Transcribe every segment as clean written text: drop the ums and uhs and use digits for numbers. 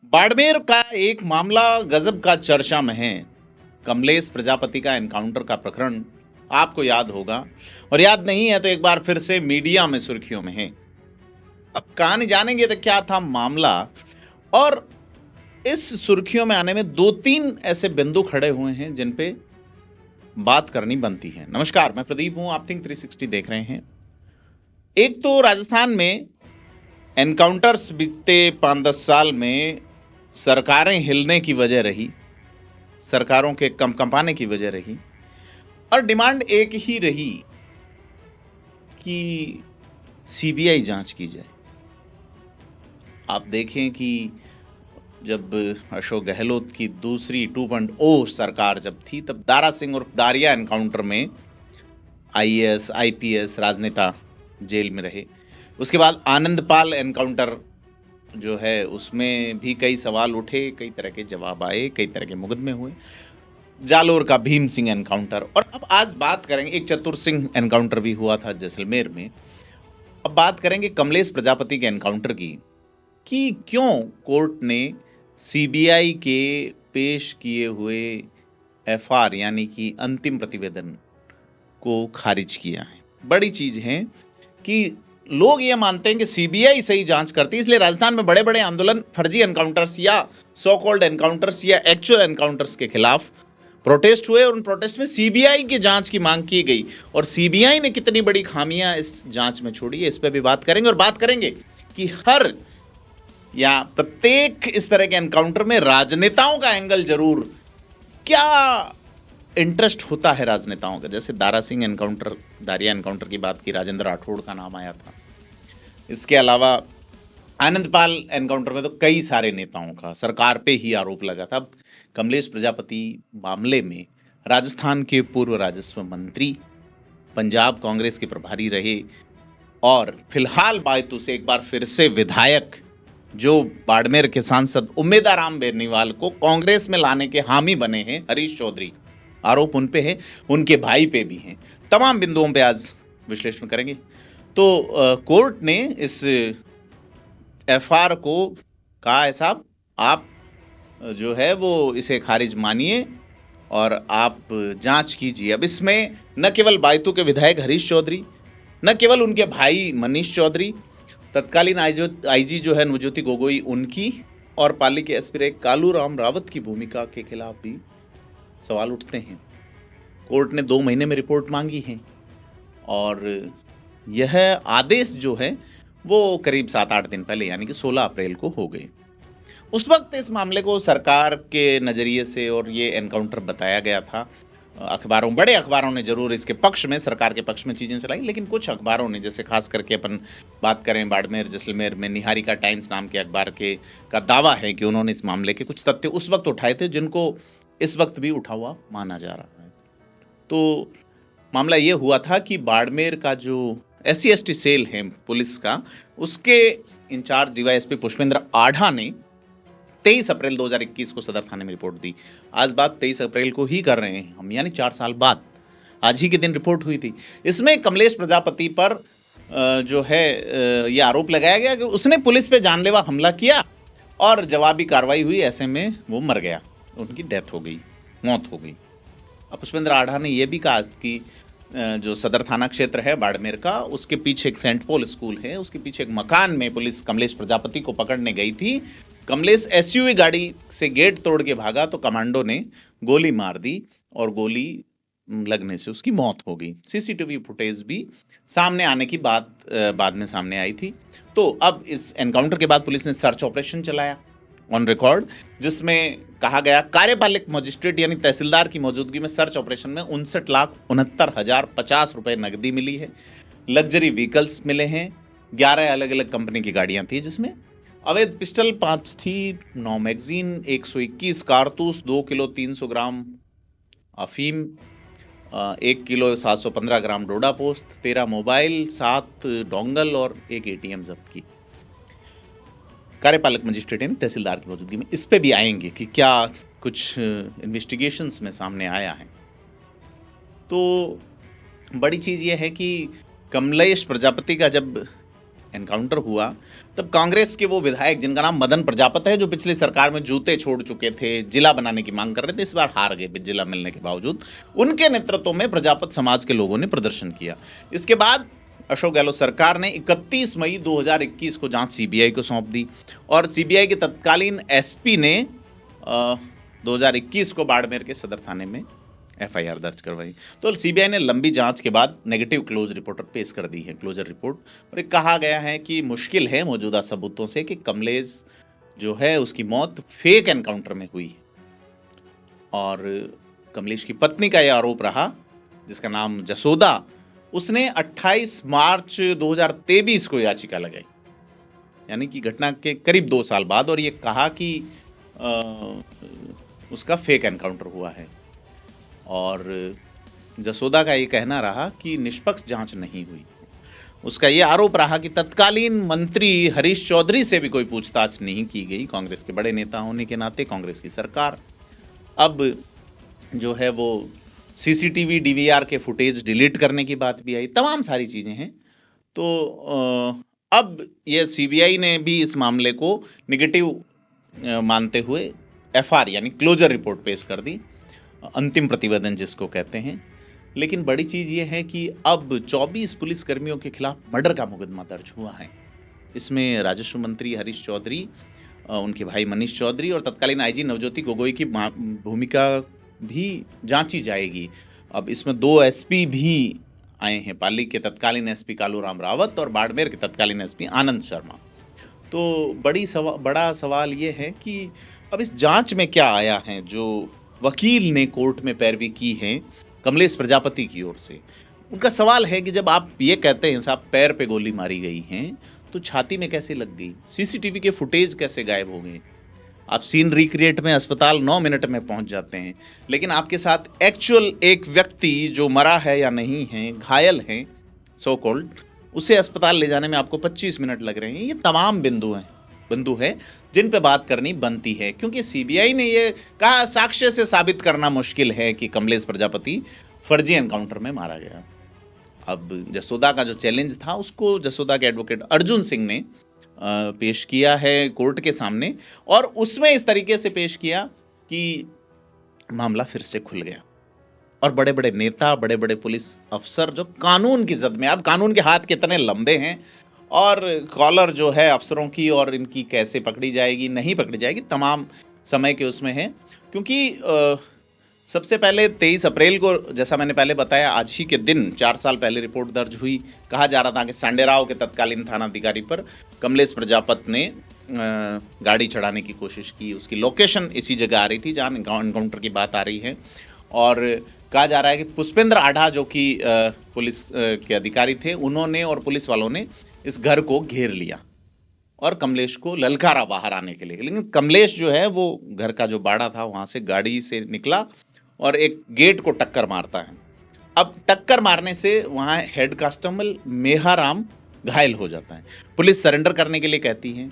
बाड़मेर का एक मामला गजब का चर्चा में है। कमलेश प्रजापति का एनकाउंटर का प्रकरण आपको याद होगा, और याद नहीं है तो एक बार फिर से मीडिया में सुर्खियों में है। अब कहानी जानेंगे तो क्या था मामला, और इस सुर्खियों में आने में दो तीन ऐसे बिंदु खड़े हुए हैं जिन पे बात करनी बनती है। नमस्कार, मैं प्रदीप हूं, आप थिंक 360 देख रहे हैं। एक तो राजस्थान में एनकाउंटर्स बीते 5-10 साल में सरकारें हिलने की वजह रही, सरकारों के कंपाने की वजह रही, और डिमांड एक ही रही कि सीबीआई जांच की जाए। आप देखें कि जब अशोक गहलोत की दूसरी 2.0 सरकार जब थी, तब दारा सिंह और दारिया एनकाउंटर में आईएएस आईपीएस राजनेता जेल में रहे। उसके बाद आनंदपाल एनकाउंटर जो है उसमें भी कई सवाल उठे, कई तरह के जवाब आए, कई तरह के मुकदमे हुए। जालोर का भीम सिंह एनकाउंटर, और अब आज बात करेंगे, एक चतुर सिंह एनकाउंटर भी हुआ था जैसलमेर में। अब बात करेंगे कमलेश प्रजापति के एनकाउंटर की, कि क्यों कोर्ट ने सीबीआई के पेश किए हुए एफआर यानी कि अंतिम प्रतिवेदन को खारिज किया है। बड़ी चीज है कि लोग ये मानते हैं कि सीबीआई सही जांच करती है, इसलिए राजस्थान में बड़े बड़े आंदोलन फर्जी एनकाउंटर्स या सो कॉल्ड एनकाउंटर्स या एक्चुअल एनकाउंटर्स के खिलाफ प्रोटेस्ट हुए, और उन प्रोटेस्ट में सीबीआई की जांच की मांग की गई। और सीबीआई ने कितनी बड़ी खामियां इस जांच में छोड़ी है, इस पर भी बात करेंगे। और बात करेंगे कि हर या प्रत्येक इस तरह के एनकाउंटर में राजनेताओं का एंगल जरूर, क्या इंटरेस्ट होता है राजनेताओं का। जैसे दारा सिंह एनकाउंटर, दारिया एनकाउंटर की बात की, राजेंद्र राठौड़ का नाम आया था। इसके अलावा आनंदपाल एनकाउंटर में तो कई सारे नेताओं का सरकार पे ही आरोप लगा था। अब कमलेश प्रजापति मामले में राजस्थान के पूर्व राजस्व मंत्री, पंजाब कांग्रेस के प्रभारी रहे, और फिलहाल बायतू से एक बार फिर से विधायक जो बाड़मेर के सांसद उम्मेदाराम बेनीवाल को कांग्रेस में लाने के हामी बने हैं, हरीश चौधरी, आरोप उन पे है, उनके भाई पे भी हैं। तमाम बिंदुओं पे आज विश्लेषण करेंगे। तो कोर्ट ने इस एफआर को कहा है, साहब आप जो है वो इसे खारिज मानिए और आप जांच कीजिए। अब इसमें न केवल बायतू के विधायक हरीश चौधरी, न केवल उनके भाई मनीष चौधरी, तत्कालीन आईजी जो है नवज्योति गोगोई उनकी, और पाली के एसपी रहे कालू राम रावत की भूमिका के खिलाफ भी सवाल उठते हैं। कोर्ट ने 2 महीने में रिपोर्ट मांगी है, और यह आदेश जो है वो करीब 7-8 दिन पहले यानी कि 16 अप्रैल को हो गए। उस वक्त इस मामले को सरकार के नज़रिए से और ये एनकाउंटर बताया गया था। अखबारों, बड़े अखबारों ने जरूर इसके पक्ष में, सरकार के पक्ष में चीज़ें चलाई, लेकिन कुछ अखबारों ने, जैसे खास करके अपन बात करें बाड़मेर जैसलमेर में निहारिका टाइम्स नाम के अखबार के का दावा है कि उन्होंने इस मामले के कुछ तथ्य उस वक्त उठाए थे जिनको इस वक्त भी उठा हुआ माना जा रहा है। तो मामला ये हुआ था कि बाड़मेर का जो SC/ST सेल है पुलिस का, उसके इंचार्ज डीवाईएसपी पुष्पेंद्र आढ़ा ने 23 अप्रैल 2021 को सदर थाने में रिपोर्ट दी। आज बात 23 अप्रैल को ही कर रहे हैं हम, यानी 4 साल बाद आज ही के दिन रिपोर्ट हुई थी। इसमें कमलेश प्रजापति पर जो है ये आरोप लगाया गया कि उसने पुलिस पे जानलेवा हमला किया और जवाबी कार्रवाई हुई, ऐसे में वो मर गया, उनकी डेथ हो गई, मौत हो गई। अब पुष्पेंद्र आढ़ा ने यह भी कहा कि जो सदर थाना क्षेत्र है बाड़मेर का, उसके पीछे एक सेंट पॉल स्कूल है, उसके पीछे एक मकान में पुलिस कमलेश प्रजापति को पकड़ने गई थी। कमलेश SUV गाड़ी से गेट तोड़ के भागा तो कमांडो ने गोली मार दी, और गोली लगने से उसकी मौत हो गई। CCTV फुटेज भी सामने आने की बात बाद में सामने आई थी। तो अब इस एनकाउंटर के बाद पुलिस ने सर्च ऑपरेशन चलाया ऑन रिकॉर्ड, जिसमें कहा गया कार्यपालक मजिस्ट्रेट यानी तहसीलदार की मौजूदगी में सर्च ऑपरेशन में 59,69,050 रुपए नकदी मिली है। लग्जरी व्हीकल्स मिले हैं, 11 अलग अलग कंपनी की गाड़ियां थी, जिसमें अवैध पिस्टल 5 थी, 9 मैगजीन, 121 कारतूस, 2 किलो 300 ग्राम अफीम, 1 किलो 715 ग्राम डोडा पोस्त, 13 मोबाइल, 7 डोंगल और 1 ATM जब्त की। कार्यपालक मजिस्ट्रेट यानी तहसीलदार की मौजूदगी में। इस पे भी आएंगे कि क्या कुछ इन्वेस्टिगेशंस में सामने आया है। तो बड़ी चीज़ ये है कि कमलेश प्रजापति का जब एनकाउंटर हुआ तब कांग्रेस के वो विधायक जिनका नाम मदन प्रजापत है, जो पिछली सरकार में जूते छोड़ चुके थे, जिला बनाने की मांग कर रहे थे, इस बार हार गए जिला मिलने के बावजूद, उनके नेतृत्व में प्रजापत समाज के लोगों ने प्रदर्शन किया। इसके बाद अशोक गहलोत सरकार ने 31 मई 2021 को जांच सीबीआई को सौंप दी और सीबीआई के तत्कालीन एसपी ने 2021 को बाड़मेर के सदर थाने में एफआईआर दर्ज करवाई। तो सीबीआई ने लंबी जांच के बाद नेगेटिव क्लोज रिपोर्ट पेश कर दी है, क्लोजर रिपोर्ट, और एक कहा गया है कि मुश्किल है मौजूदा सबूतों से कि कमलेश जो है उसकी मौत फेक एनकाउंटर में हुई। और कमलेश की पत्नी का यह आरोप रहा, जिसका नाम जसोदा, उसने 28 मार्च 2023 को याचिका लगाई, यानी कि घटना के करीब 2 साल बाद, और ये कहा कि उसका फेक एनकाउंटर हुआ है। और जसोदा का ये कहना रहा कि निष्पक्ष जांच नहीं हुई। उसका ये आरोप रहा कि तत्कालीन मंत्री हरीश चौधरी से भी कोई पूछताछ नहीं की गई, कांग्रेस के बड़े नेता होने के नाते, कांग्रेस की सरकार। अब जो है वो सीसीटीवी डीवीआर के फुटेज डिलीट करने की बात भी आई, तमाम सारी चीज़ें हैं। तो अब ये सीबीआई ने भी इस मामले को निगेटिव मानते हुए एफआर यानी क्लोजर रिपोर्ट पेश कर दी, अंतिम प्रतिवेदन जिसको कहते हैं। लेकिन बड़ी चीज़ ये है कि अब 24 पुलिसकर्मियों के खिलाफ मर्डर का मुकदमा दर्ज हुआ है। इसमें राजस्व मंत्री हरीश चौधरी, उनके भाई मनीष चौधरी और तत्कालीन आईजी नवज्योति गोगोई की भूमिका भी जांची जाएगी। अब इसमें 2 एसपी भी आए हैं, पाली के तत्कालीन एसपी कालूराम रावत और बाड़मेर के तत्कालीन एसपी आनंद शर्मा। तो बड़ा सवाल ये है कि अब इस जांच में क्या आया है। जो वकील ने कोर्ट में पैरवी की है कमलेश प्रजापति की ओर से, उनका सवाल है कि जब आप ये कहते हैं साहब पैर पे गोली मारी गई हैं, तो छाती में कैसे लग गई, सीसीटीवी के फुटेज कैसे गायब हो गए। आप सीन रिक्रिएट में अस्पताल 9 मिनट में पहुंच जाते हैं, लेकिन आपके साथ एक्चुअल एक व्यक्ति जो मरा है या नहीं है, घायल है सो कॉल्ड, उसे अस्पताल ले जाने में आपको 25 मिनट लग रहे हैं। ये तमाम बिंदु है जिन पे बात करनी बनती है, क्योंकि सीबीआई ने ये कहा साक्ष्य से साबित करना मुश्किल है कि कमलेश प्रजापति फर्जी एनकाउंटर में मारा गया। अब जसोदा का जो चैलेंज था उसको जसोदा के एडवोकेट अर्जुन सिंह ने पेश किया है कोर्ट के सामने, और उसमें इस तरीके से पेश किया कि मामला फिर से खुल गया और बड़े बड़े नेता, बड़े बड़े पुलिस अफसर जो कानून की जद में, अब कानून के हाथ कितने लंबे हैं और कॉलर जो है अफसरों की और इनकी कैसे पकड़ी जाएगी नहीं पकड़ी जाएगी, तमाम समय के उसमें है। क्योंकि सबसे पहले 23 अप्रैल को, जैसा मैंने पहले बताया, आज ही के दिन 4 साल पहले रिपोर्ट दर्ज हुई। कहा जा रहा था कि सांडेराव के तत्कालीन थानाधिकारी पर कमलेश प्रजापत ने गाड़ी चढ़ाने की कोशिश की। उसकी लोकेशन इसी जगह आ रही थी जहाँ एनकाउंटर की बात आ रही है। और कहा जा रहा है कि पुष्पेंद्र आढ़ा जो कि पुलिस के अधिकारी थे, उन्होंने और पुलिस वालों ने इस घर को घेर लिया और कमलेश को ललकारा बाहर आने के लिए। लेकिन कमलेश जो है वो घर का जो बाड़ा था वहाँ से गाड़ी से निकला और एक गेट को टक्कर मारता है। अब टक्कर मारने से वहाँ हेड कांस्टेबल मेहाराम घायल हो जाता है। पुलिस सरेंडर करने के लिए कहती है,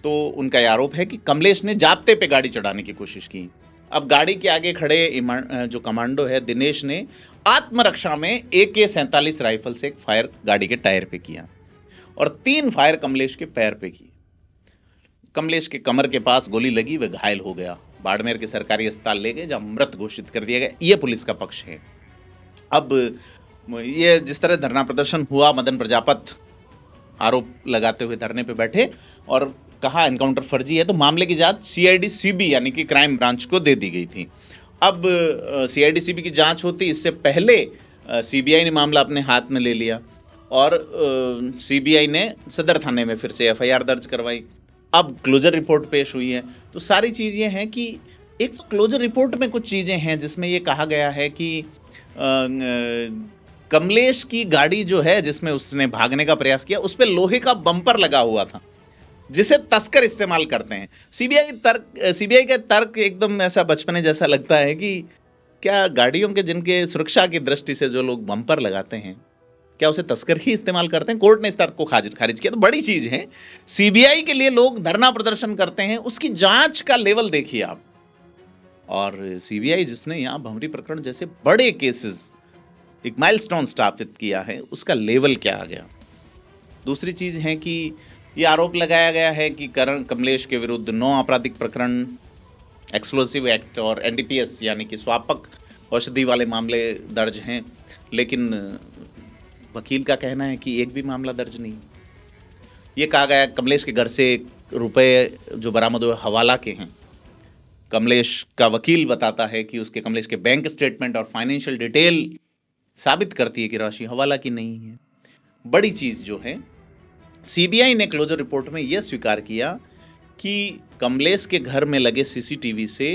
तो उनका यह आरोप है कि कमलेश ने जाप्ते पे गाड़ी चढ़ाने की कोशिश की। अब गाड़ी के आगे खड़े जो कमांडो है दिनेश ने आत्मरक्षा में AK-47 राइफल से एक फायर गाड़ी के टायर पे किया और 3 फायर कमलेश के पैर पे किए। कमलेश के कमर के पास गोली लगी, वह घायल हो गया। बाड़मेर के सरकारी अस्पताल ले गए जहां मृत घोषित कर दिया गया। ये पुलिस का पक्ष है। अब ये जिस तरह धरना प्रदर्शन हुआ, मदन प्रजापत आरोप लगाते हुए धरने पे बैठे और कहा एनकाउंटर फर्जी है, तो मामले की जांच CID CB यानी कि क्राइम ब्रांच को दे दी गई थी। अब CID CB की जांच होती, इससे पहले CBI ने मामला अपने हाथ में ले लिया और CBI ने सदर थाने में फिर से FIR दर्ज करवाई। अब क्लोजर रिपोर्ट पेश हुई है। तो सारी चीज़ ये है कि एक तो क्लोजर रिपोर्ट में कुछ चीज़ें हैं जिसमें ये कहा गया है कि कमलेश की गाड़ी जो है जिसमें उसने भागने का प्रयास किया, उस पर लोहे का बम्पर लगा हुआ था जिसे तस्कर इस्तेमाल करते हैं। सीबीआई का तर्क एकदम ऐसा बचपने जैसा लगता है कि क्या गाड़ियों के जिनके सुरक्षा की दृष्टि से जो लोग बम्पर लगाते हैं, क्या उसे तस्कर ही इस्तेमाल करते हैं? कोर्ट ने इस तर्क को खारिज किया। तो बड़ी चीज़ है, सीबीआई के लिए लोग धरना प्रदर्शन करते हैं, उसकी जांच का लेवल देखिए आप। और सीबीआई जिसने यहाँ भंवरी प्रकरण जैसे बड़े केसेस एक माइलस्टोन स्थापित किया है, उसका लेवल क्या आ गया। दूसरी चीज़ है कि ये आरोप लगाया गया है कि करण कमलेश के विरुद्ध 9 आपराधिक प्रकरण, एक्सप्लोसिव एक्ट और एनडीपीएस यानी कि स्वापक औषधि वाले मामले दर्ज हैं, लेकिन वकील का कहना है कि एक भी मामला दर्ज नहीं। ये कहा गया कमलेश के घर से रुपए जो बरामद हुए हवाला के हैं। कमलेश का वकील बताता है कि उसके कमलेश के बैंक स्टेटमेंट और फाइनेंशियल डिटेल साबित करती है कि राशि हवाला की नहीं है। बड़ी चीज़ जो है, सीबीआई ने क्लोजर रिपोर्ट में यह स्वीकार किया कि कमलेश के घर में लगे सीसीटीवी से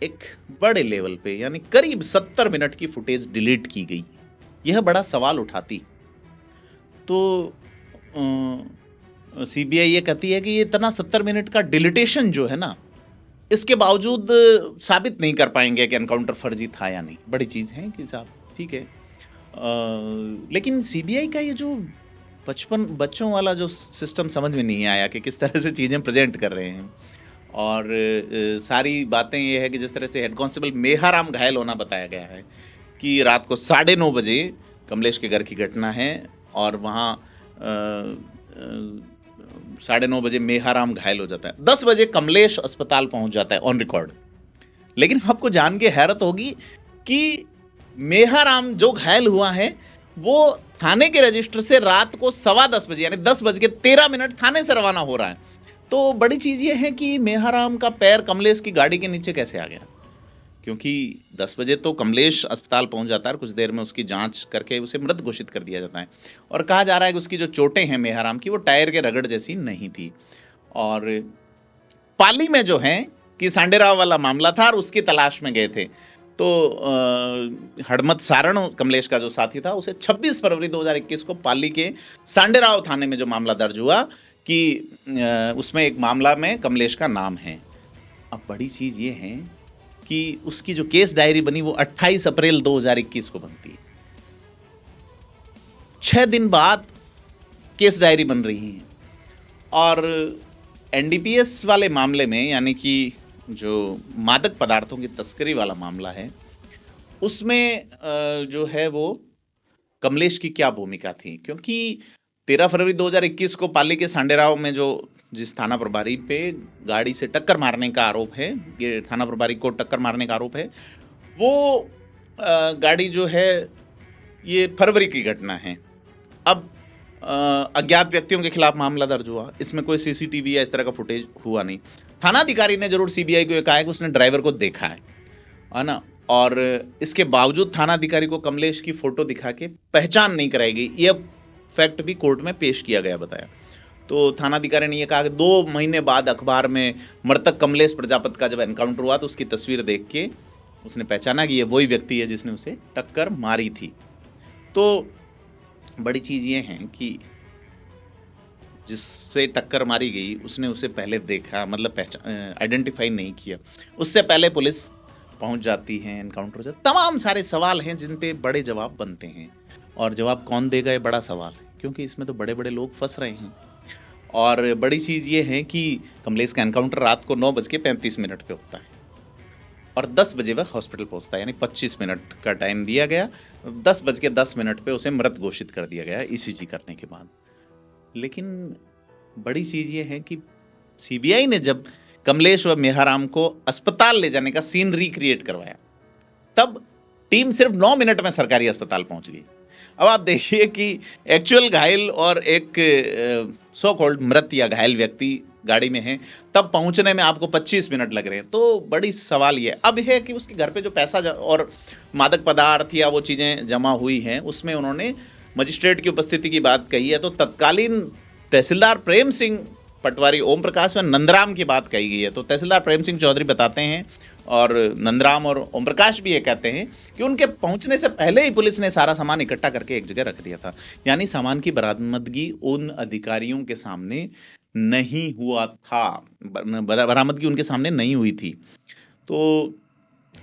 एक बड़े लेवल पे यानी करीब 70 मिनट की फुटेज डिलीट की गई। यह बड़ा सवाल उठाती। तो सीबीआई ये कहती है कि ये इतना 70 मिनट का डिलीटेशन जो है ना, इसके बावजूद साबित नहीं कर पाएंगे कि एनकाउंटर फर्जी था या नहीं। बड़ी चीज़ है कि साहब ठीक है, लेकिन सीबीआई का ये जो 55 बच्चों वाला जो सिस्टम समझ में नहीं आया कि किस तरह से चीज़ें प्रेजेंट कर रहे हैं। और सारी बातें ये है कि जिस तरह से हेड कांस्टेबल मेहाराम घायल होना बताया गया है कि रात को 9:30 बजे कमलेश के घर की घटना है और वहाँ 9:30 बजे मेहाराम घायल हो जाता है। 10 बजे कमलेश अस्पताल पहुंच जाता है ऑन रिकॉर्ड। लेकिन आपको जान के हैरत होगी कि मेहाराम जो घायल हुआ है वो थाने के रजिस्टर से रात को 10:15 बजे यानी 10:13 थाने से रवाना हो रहा है। तो बड़ी चीज़ ये है कि मेहाराम का पैर कमलेश की गाड़ी के नीचे कैसे आ गया, क्योंकि 10 बजे तो कमलेश अस्पताल पहुंच जाता है और कुछ देर में उसकी जांच करके उसे मृत घोषित कर दिया जाता है। और कहा जा रहा है कि उसकी जो चोटें हैं मेहाराम की, वो टायर के रगड़ जैसी नहीं थी। और पाली में जो है कि सांडेराव वाला मामला था और उसकी तलाश में गए थे, तो हड़मत सारण कमलेश का जो साथी था, उसे 26 फरवरी 2021 को पाली के सांडेराव थाने में जो मामला दर्ज हुआ कि उसमें एक मामला में कमलेश का नाम है। अब बड़ी चीज़ ये है कि उसकी जो केस डायरी बनी वो 28 अप्रैल 2021 को बनती है। 6 दिन बाद केस डायरी बन रही है। और एनडीपीएस वाले मामले में यानी कि जो मादक पदार्थों की तस्करी वाला मामला है, उसमें जो है वो कमलेश की क्या भूमिका थी, क्योंकि 13 फरवरी 2021 को पाली के सांडेराव में जो जिस थाना प्रभारी पे गाड़ी से टक्कर मारने का आरोप है, ये थाना प्रभारी को टक्कर मारने का आरोप है, वो गाड़ी जो है ये फरवरी की घटना है। अब अज्ञात व्यक्तियों के खिलाफ मामला दर्ज हुआ, इसमें कोई सीसीटीवी या इस तरह का फुटेज हुआ नहीं। थानाधिकारी ने जरूर सीबीआई को ये कहा है कि उसने ड्राइवर को देखा है ना, और इसके बावजूद थानाधिकारी को कमलेश की फोटो दिखा के पहचान नहीं कराई गई। यह फैक्ट भी कोर्ट में पेश किया गया, बताया। तो थानाधिकारी ने यह कहा कि 2 महीने बाद अखबार में मृतक कमलेश प्रजापति का जब एनकाउंटर हुआ तो उसकी तस्वीर देख के उसने पहचाना कि ये वही व्यक्ति है जिसने उसे टक्कर मारी थी। तो बड़ी चीज़ ये है कि जिससे टक्कर मारी गई उसने उसे पहले देखा, मतलब आइडेंटिफाई नहीं किया, उससे पहले पुलिस पहुंच जाती है, एनकाउंटर हो जाता। तमाम सारे सवाल हैं जिन पे बड़े जवाब बनते हैं, और जवाब कौन देगा ये बड़ा सवाल है, क्योंकि इसमें तो बड़े बड़े लोग फंस रहे हैं। और बड़ी चीज़ ये है कि कमलेश का एनकाउंटर रात को 9:35 पे होता है और 10 बजे वह हॉस्पिटल पहुंचता है, यानी 25 मिनट का टाइम दिया गया। 10:10 पे उसे मृत घोषित कर दिया गया ईसीजी करने के बाद। लेकिन बड़ी चीज़ ये है कि सीबीआई ने जब कमलेश व मेहाराम को अस्पताल ले जाने का सीन रिक्रिएट करवाया, तब टीम सिर्फ 9 मिनट में सरकारी अस्पताल पहुंच गई। अब आप देखिए कि एक्चुअल घायल और एक सो कॉल्ड मृत या घायल व्यक्ति गाड़ी में हैं, तब पहुंचने में आपको 25 मिनट लग रहे हैं। तो बड़ी सवाल ये अब है कि उसके घर पे जो पैसा और मादक पदार्थ या वो चीज़ें जमा हुई हैं, उसमें उन्होंने मजिस्ट्रेट की उपस्थिति की बात कही है। तो तत्कालीन तहसीलदार प्रेम सिंह पटवारी ओम प्रकाश व नंदराम की बात कही गई है। तो तहसीलदार प्रेम सिंह चौधरी बताते हैं और नंदराम और ओम प्रकाश भी ये कहते हैं कि उनके पहुंचने से पहले ही पुलिस ने सारा सामान इकट्ठा करके एक जगह रख दिया था, यानी सामान की बरामदगी उन अधिकारियों के सामने नहीं हुआ था, बरामदगी उनके सामने नहीं हुई थी। तो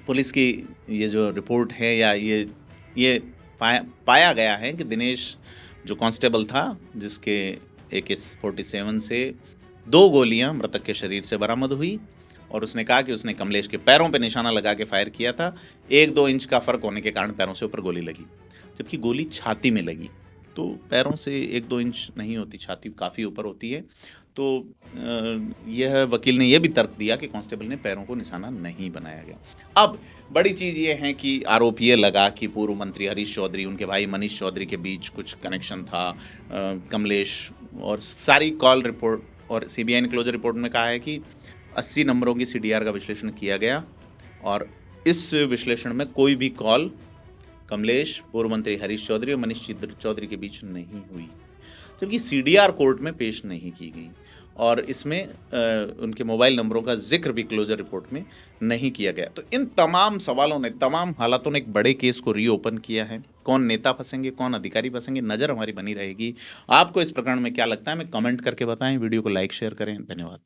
पुलिस की ये जो रिपोर्ट है या ये पाया गया है कि दिनेश जो कांस्टेबल था, जिसके AK-47 से 2 गोलियां मृतक के शरीर से बरामद हुई, और उसने कहा कि उसने कमलेश के पैरों पर निशाना लगा के फायर किया था। 1-2 इंच का फर्क होने के कारण पैरों से ऊपर गोली लगी, जबकि गोली छाती में लगी। तो पैरों से 1-2 इंच नहीं होती, छाती काफ़ी ऊपर होती है। तो यह वकील ने यह भी तर्क दिया कि कांस्टेबल ने पैरों को निशाना नहीं बनाया गया। अब बड़ी चीज़ ये है कि आरोप ये लगा कि पूर्व मंत्री हरीश चौधरी, उनके भाई मनीष चौधरी के बीच कुछ कनेक्शन था। कमलेश और सारी कॉल रिपोर्ट और सीबीआई ने क्लोजर रिपोर्ट में कहा है कि 80 नंबरों की सीडीआर का विश्लेषण किया गया और इस विश्लेषण में कोई भी कॉल कमलेश, पूर्व मंत्री हरीश चौधरी और मनीष चौधरी के बीच नहीं हुई, जबकि सीडीआर कोर्ट में पेश नहीं की गई और इसमें उनके मोबाइल नंबरों का जिक्र भी क्लोजर रिपोर्ट में नहीं किया गया। तो इन तमाम सवालों ने, तमाम हालातों ने एक बड़े केस को रीओपन किया है। कौन नेता फंसेंगे, कौन अधिकारी फंसेंगे, नज़र हमारी बनी रहेगी। आपको इस प्रकरण में क्या लगता है, हमें कमेंट करके बताएं। वीडियो को लाइक शेयर करें। धन्यवाद।